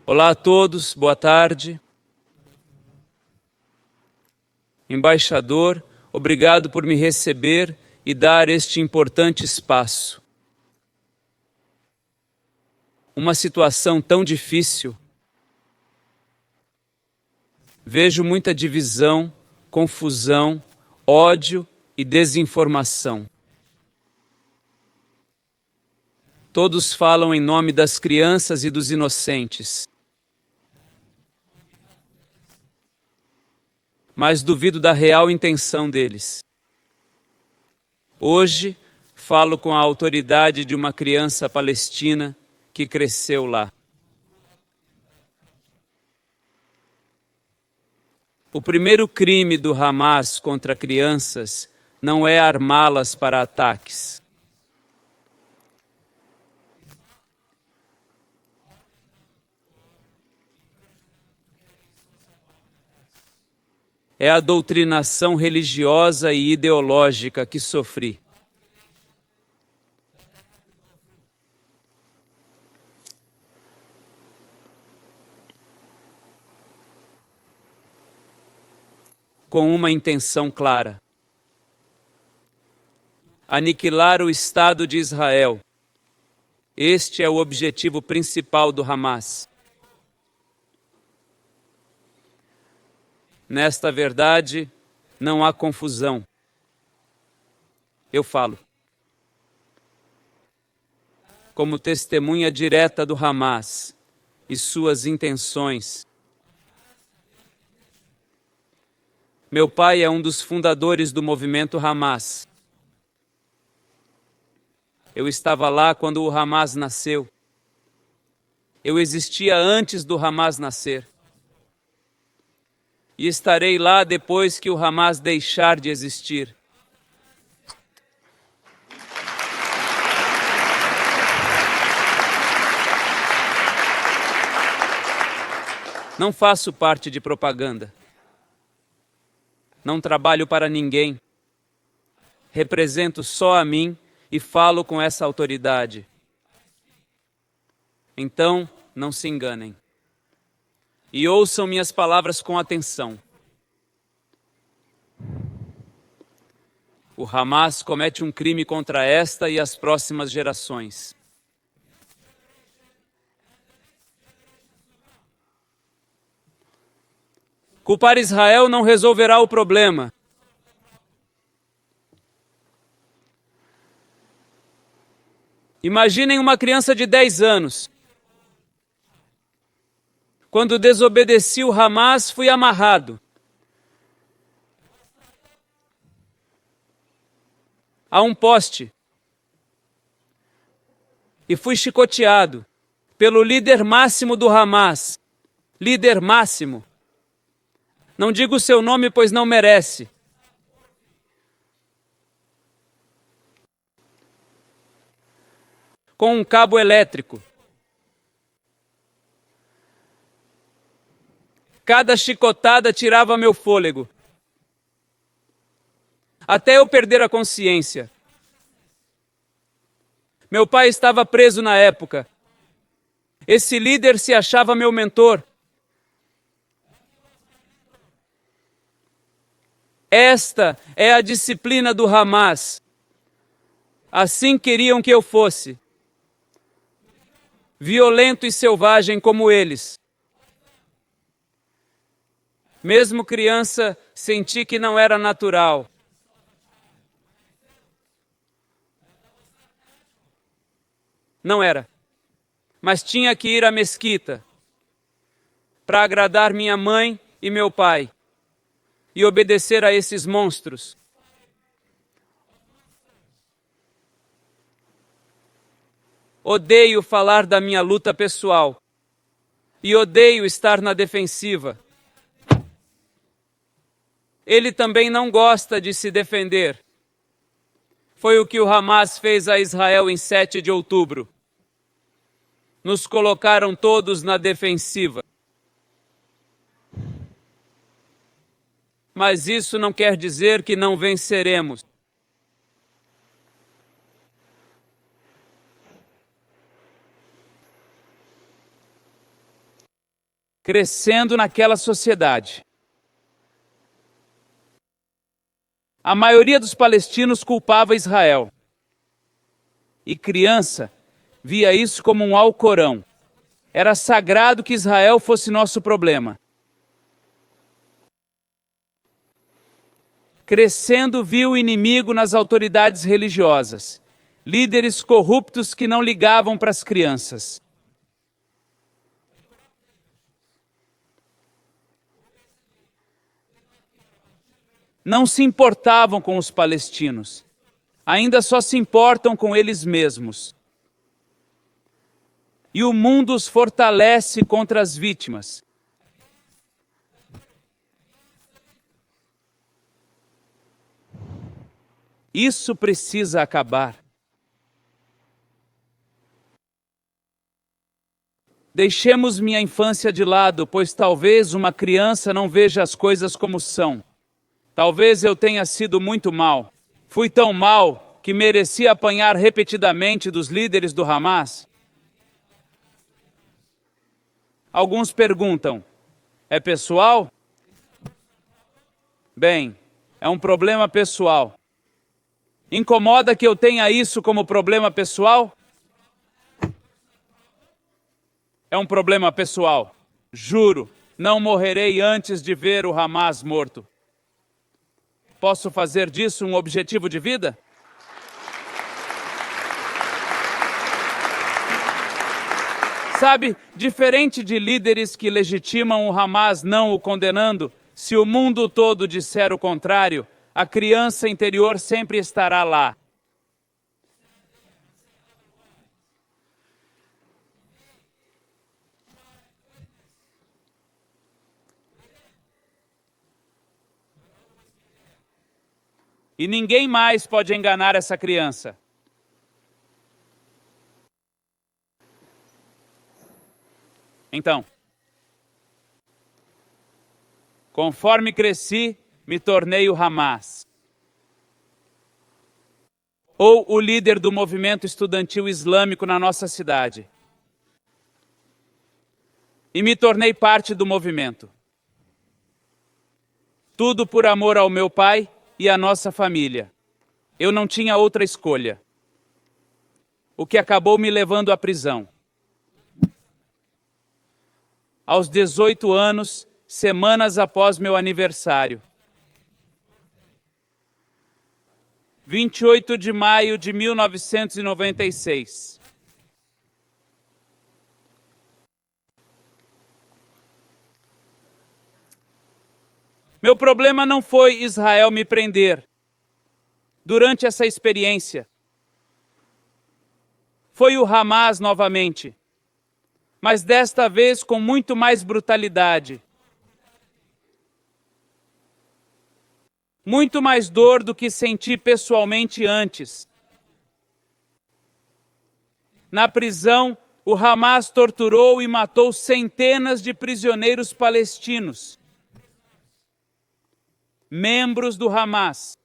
Olá a todos, boa tarde. Embaixador, obrigado por me receber e dar este importante espaço. Uma situação tão difícil. Vejo muita divisão, confusão, ódio e desinformação. Todos falam em nome das crianças e dos inocentes. Mas duvido da real intenção deles. Hoje, falo com a autoridade de uma criança palestina que cresceu lá. O primeiro crime do Hamas contra crianças não é armá-las para ataques. É a doutrinação religiosa e ideológica que sofri. Com uma intenção clara: aniquilar o Estado de Israel. Este é o objetivo principal do Hamas. Nesta verdade, não há confusão. Eu falo como testemunha direta do Hamas e suas intenções. Meu pai é um dos fundadores do movimento Hamas. Eu estava lá quando o Hamas nasceu. Eu existia antes do Hamas nascer. E estarei lá depois que o Hamas deixar de existir. Não faço parte de propaganda. Não trabalho para ninguém. Represento só a mim e falo com essa autoridade. Então, não se enganem. E ouçam minhas palavras com atenção. O Hamas comete um crime contra esta e as próximas gerações. Culpar Israel não resolverá o problema. Imaginem uma criança de 10 anos. Quando desobedeci o Hamas, fui amarrado a um poste e fui chicoteado pelo líder máximo do Hamas. Líder máximo. Não digo o seu nome, pois não merece. Com um cabo elétrico. Cada chicotada tirava meu fôlego. Até eu perder a consciência. Meu pai estava preso na época. Esse líder se achava meu mentor. Esta é a disciplina do Hamas. Assim queriam que eu fosse. Violento e selvagem como eles. Mesmo criança, senti que não era natural. Não era. Mas tinha que ir à mesquita para agradar minha mãe e meu pai e obedecer a esses monstros. Odeio falar da minha luta pessoal e odeio estar na defensiva. Ele também não gosta de se defender. Foi o que o Hamas fez a Israel em 7 de outubro. Nos colocaram todos na defensiva. Mas isso não quer dizer que não venceremos. crescendo naquela sociedade. A maioria dos palestinos culpava Israel. E criança via isso como um Alcorão. Era sagrado que Israel fosse nosso problema. Crescendo, viu o inimigo nas autoridades religiosas, líderes corruptos que não ligavam para as crianças. Não se importavam com os palestinos, ainda só se importam com eles mesmos. E o mundo os fortalece contra as vítimas. Isso precisa acabar. Deixemos minha infância de lado, pois talvez uma criança não veja as coisas como são. Talvez eu tenha sido muito mal. Fui tão mal que merecia apanhar repetidamente dos líderes do Hamas. Alguns perguntam, é pessoal? Bem, é um problema pessoal. Incomoda que eu tenha isso como problema pessoal? É um problema pessoal. Juro, não morrerei antes de ver o Hamas morto. Posso fazer disso um objetivo de vida? Sabe, diferente de líderes que legitimam o Hamas não o condenando, se o mundo todo disser o contrário, a criança interior sempre estará lá. E ninguém mais pode enganar essa criança. Então, conforme cresci, me tornei o Hamas. Ou o líder do movimento estudantil islâmico na nossa cidade. E me tornei parte do movimento. Tudo por amor ao meu pai e à nossa família. Eu não tinha outra escolha. O que acabou me levando à prisão. Aos 18 anos, semanas após meu aniversário. 28 de maio de 1996. Meu problema não foi Israel me prender. Durante essa experiência, foi o Hamas novamente, mas desta vez com muito mais brutalidade. Muito mais dor do que senti pessoalmente antes. Na prisão, o Hamas torturou e matou centenas de prisioneiros palestinos, membros do Hamas,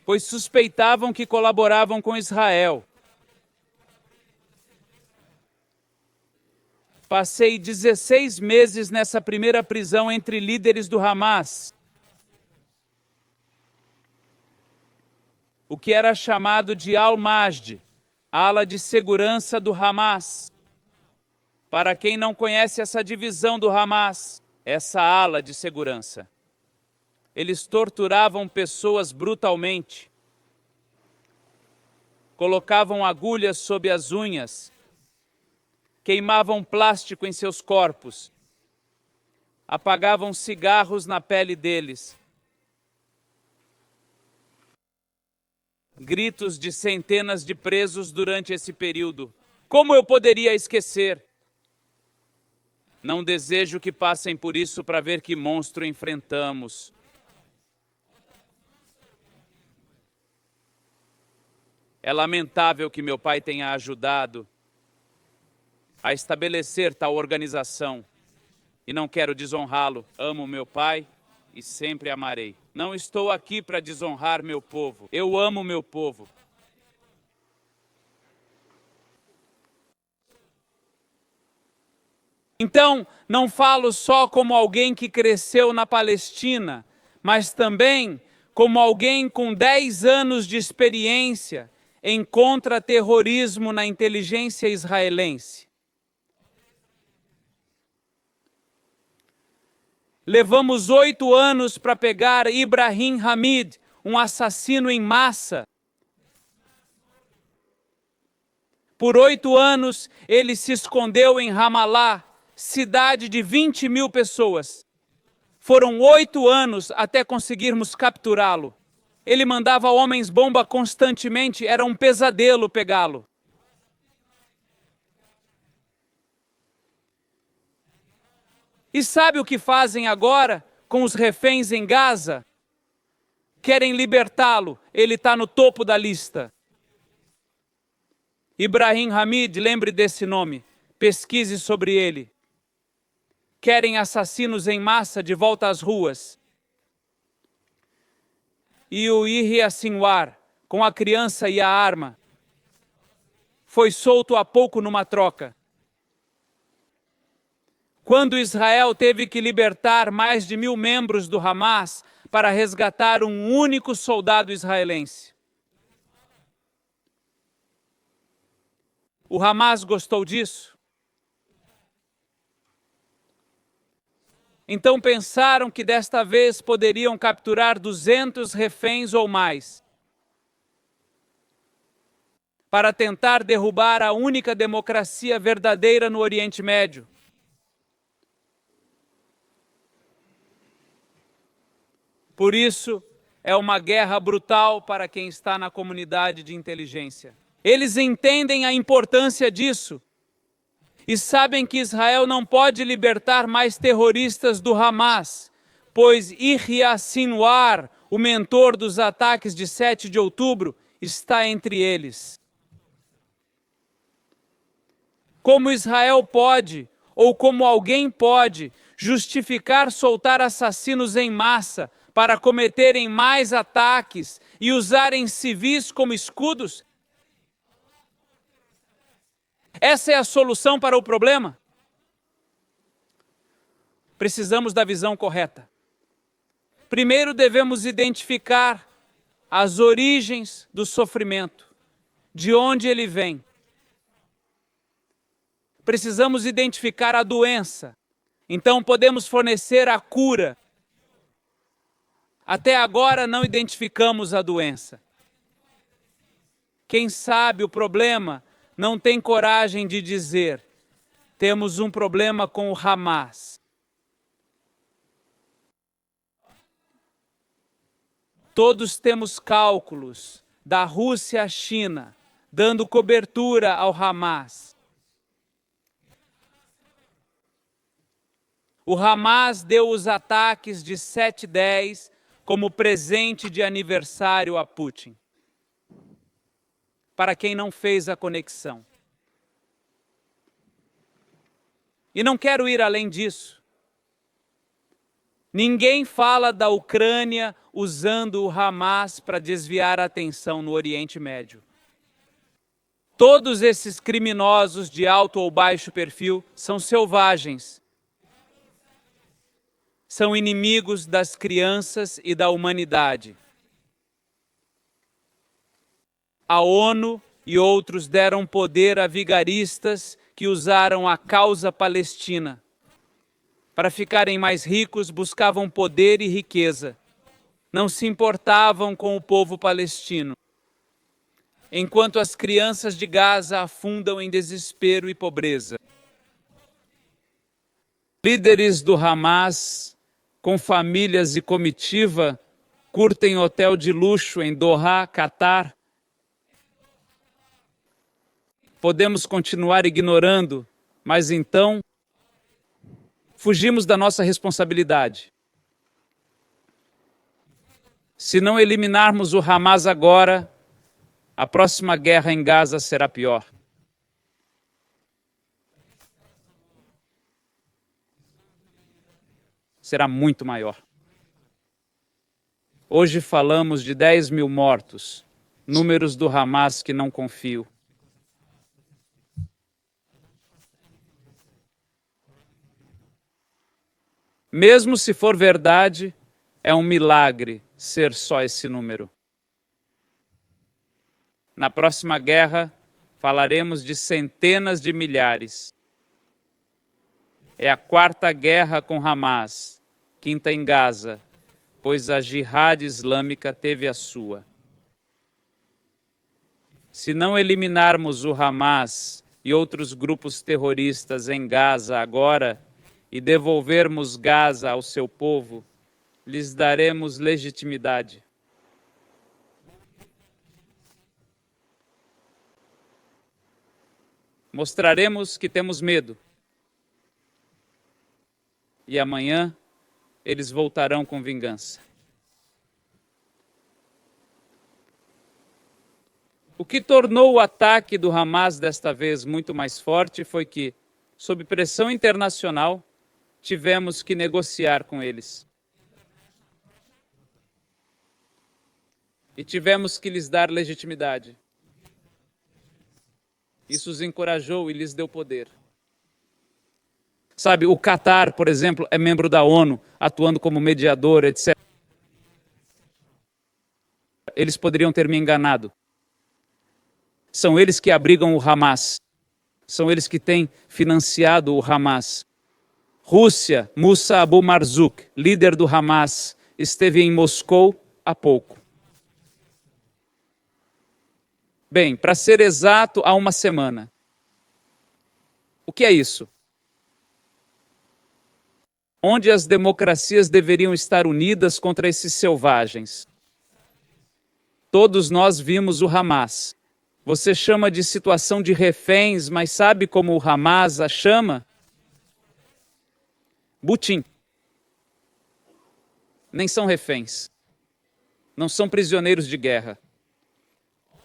pois suspeitavam que colaboravam com Israel. Passei 16 meses nessa primeira prisão entre líderes do Hamas, o que era chamado de Al-Majd, ala de segurança do Hamas. Para quem não conhece essa divisão do Hamas, essa ala de segurança, eles torturavam pessoas brutalmente, colocavam agulhas sob as unhas, queimavam plástico em seus corpos, apagavam cigarros na pele deles. Gritos de centenas de presos durante esse período. Como eu poderia esquecer? Não desejo que passem por isso para ver que monstro enfrentamos. É lamentável que meu pai tenha ajudado a estabelecer tal organização. E não quero desonrá-lo. Amo meu pai e sempre amarei. Não estou aqui para desonrar meu povo. Eu amo meu povo. Então, não falo só como alguém que cresceu na Palestina, mas também como alguém com 10 anos de experiência em contra-terrorismo na inteligência israelense. Levamos 8 anos para pegar Ibrahim Hamid, um assassino em massa. Por 8 anos, ele se escondeu em Ramallah, cidade de 20 mil pessoas. Foram 8 anos até conseguirmos capturá-lo. Ele mandava homens-bomba constantemente, era um pesadelo pegá-lo. E sabe o que fazem agora com os reféns em Gaza? Querem libertá-lo, ele está no topo da lista. Ibrahim Hamid, lembre desse nome, pesquise sobre ele. Querem assassinos em massa de volta às ruas. E o Yahya Sinwar, com a criança e a arma, foi solto há pouco numa troca. Quando Israel teve que libertar mais de 1.000 membros do Hamas para resgatar um único soldado israelense. O Hamas gostou disso? Então pensaram que desta vez poderiam capturar 200 reféns ou mais, para tentar derrubar a única democracia verdadeira no Oriente Médio. Por isso, é uma guerra brutal para quem está na comunidade de inteligência. Eles entendem a importância disso e sabem que Israel não pode libertar mais terroristas do Hamas, pois Yahya Sinwar, o mentor dos ataques de 7 de outubro, está entre eles. Como Israel pode, ou como alguém pode, justificar soltar assassinos em massa para cometerem mais ataques e usarem civis como escudos? Essa é a solução para o problema? Precisamos da visão correta. Primeiro devemos identificar as origens do sofrimento, de onde ele vem. Precisamos identificar a doença, então podemos fornecer a cura. Até agora não identificamos a doença. Quem sabe o problema não tem coragem de dizer: temos um problema com o Hamas. Todos temos cálculos da Rússia à China, dando cobertura ao Hamas. O Hamas deu os ataques de 7/10 como presente de aniversário a Putin. Para quem não fez a conexão. E não quero ir além disso. Ninguém fala da Ucrânia usando o Hamas para desviar a atenção no Oriente Médio. Todos esses criminosos de alto ou baixo perfil são selvagens. São inimigos das crianças e da humanidade. A ONU e outros deram poder a vigaristas que usaram a causa palestina. Para ficarem mais ricos, buscavam poder e riqueza. Não se importavam com o povo palestino. Enquanto as crianças de Gaza afundam em desespero e pobreza. Líderes do Hamas, com famílias e comitiva, curtem hotel de luxo em Doha, Catar. Podemos continuar ignorando, mas então fugimos da nossa responsabilidade. Se não eliminarmos o Hamas agora, a próxima guerra em Gaza será pior. Será muito maior. Hoje falamos de 10 mil mortos, números do Hamas que não confio. Mesmo se for verdade, é um milagre ser só esse número. Na próxima guerra, falaremos de centenas de milhares. É a quarta guerra com Hamas, quinta em Gaza, pois a Jihad Islâmica teve a sua. Se não eliminarmos o Hamas e outros grupos terroristas em Gaza agora e devolvermos Gaza ao seu povo, lhes daremos legitimidade. Mostraremos que temos medo. E amanhã eles voltarão com vingança. O que tornou o ataque do Hamas desta vez muito mais forte foi que, sob pressão internacional, tivemos que negociar com eles. E tivemos que lhes dar legitimidade. Isso os encorajou e lhes deu poder. Sabe, o Catar, por exemplo, é membro da ONU, atuando como mediador, etc. Eles poderiam ter me enganado. São eles que abrigam o Hamas. São eles que têm financiado o Hamas. Rússia, Moussa Abu Marzouk, líder do Hamas, esteve em Moscou há pouco. Bem, para ser exato, há uma semana. O que é isso? Onde as democracias deveriam estar unidas contra esses selvagens? Todos nós vimos o Hamas. Você chama de situação de reféns, mas sabe como o Hamas a chama? Butim. Nem são reféns. Não são prisioneiros de guerra.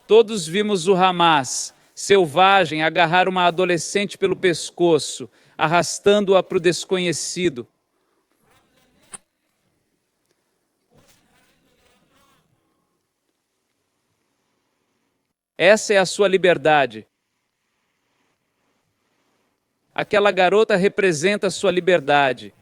Todos vimos o Hamas, selvagem, agarrar uma adolescente pelo pescoço, arrastando-a para o desconhecido. Essa é a sua liberdade. Aquela garota representa a sua liberdade.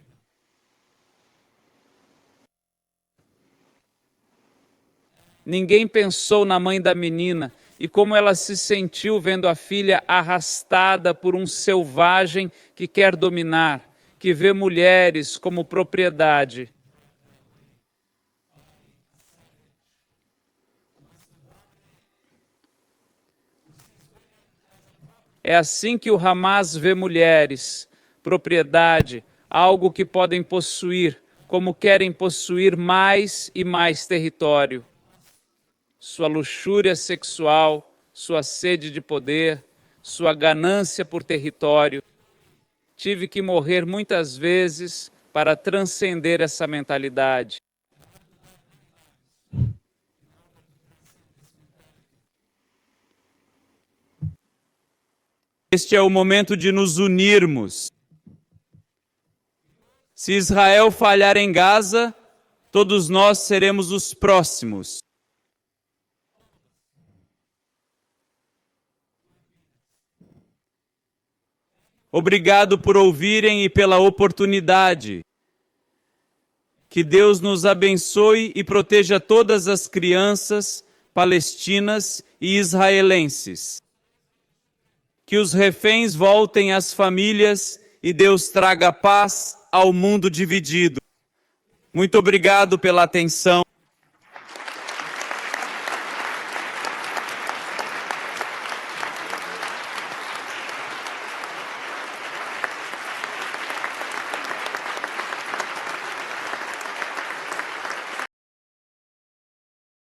Ninguém pensou na mãe da menina e como ela se sentiu vendo a filha arrastada por um selvagem que quer dominar, que vê mulheres como propriedade. É assim que o Hamas vê mulheres, propriedade, algo que podem possuir, como querem possuir mais e mais território. Sua luxúria sexual, sua sede de poder, sua ganância por território. Tive que morrer muitas vezes para transcender essa mentalidade. Este é o momento de nos unirmos. Se Israel falhar em Gaza, todos nós seremos os próximos. Obrigado por ouvirem e pela oportunidade. Que Deus nos abençoe e proteja todas as crianças palestinas e israelenses. Que os reféns voltem às famílias e Deus traga paz ao mundo dividido. Muito obrigado pela atenção.